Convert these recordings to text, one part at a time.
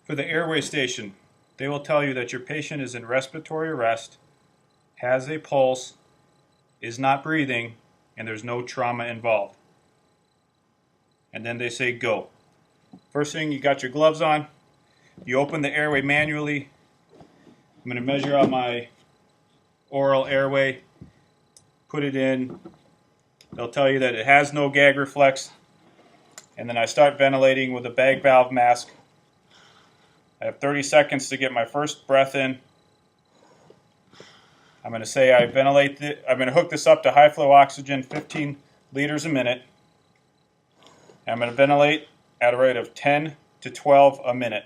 For the airway station, they will tell you that your patient is in respiratory arrest, has a pulse, is not breathing, and there's no trauma involved. And then they say go. First thing, you got your gloves on. You open the airway manually. I'm going to measure out my oral airway, put it in. They'll tell you that it has no gag reflex. And then I start ventilating with a bag valve mask. I have 30 seconds to get my first breath in. I'm going to say I'm going to hook this up to high flow oxygen, 15 liters a minute. I'm going to ventilate at a rate of 10 to 12 a minute.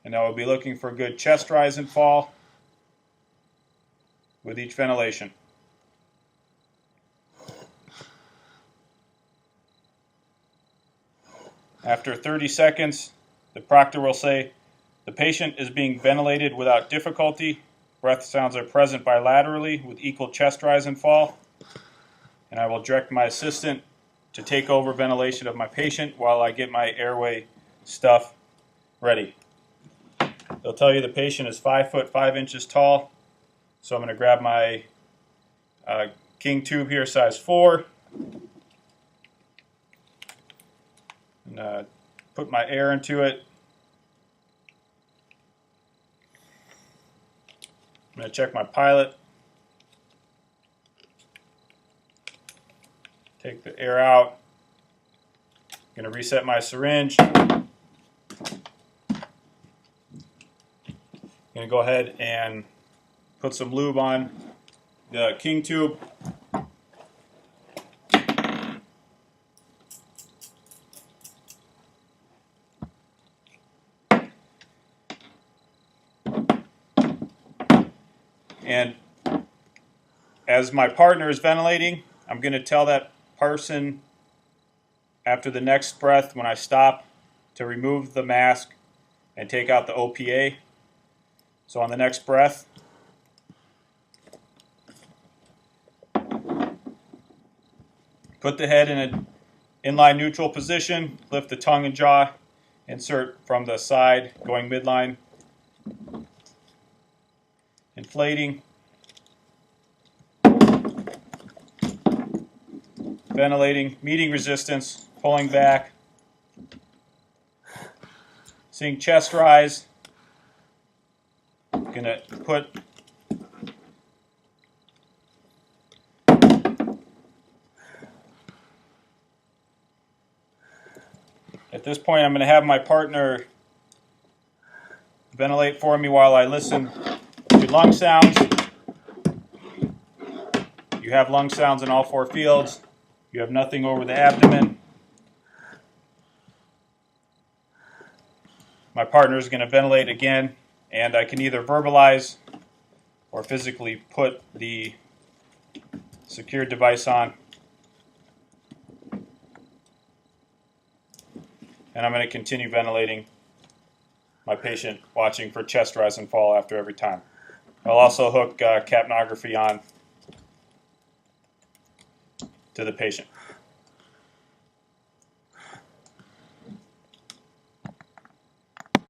And I will be looking for good chest rise and fall with each ventilation. After 30 seconds, the proctor will say, the patient is being ventilated without difficulty. Breath sounds are present bilaterally with equal chest rise and fall. And I will direct my assistant to take over ventilation of my patient while I get my airway stuff ready. They'll tell you the patient is 5 foot 5 inches tall. So I'm going to grab my king tube here, size 4. And put my air into it. I'm going to check my pilot. Take the air out. I'm going to reset my syringe. I'm going to go ahead and put some lube on the king tube. And as my partner is ventilating, I'm going to tell that person after the next breath, when I stop, to remove the mask and take out the OPA. So on the next breath, put the head in an inline neutral position, lift the tongue and jaw, insert from the side, going midline, inflating, ventilating, meeting resistance, pulling back, seeing chest rise. Gonna put at this point I'm going to have my partner ventilate for me while I listen to lung sounds. You have lung sounds in all 4 fields. You have nothing over the abdomen. My partner is going to ventilate again, and I can either verbalize or physically put the secured device on. And I'm going to continue ventilating my patient, watching for chest rise and fall after every time. I'll also hook capnography on to the patient.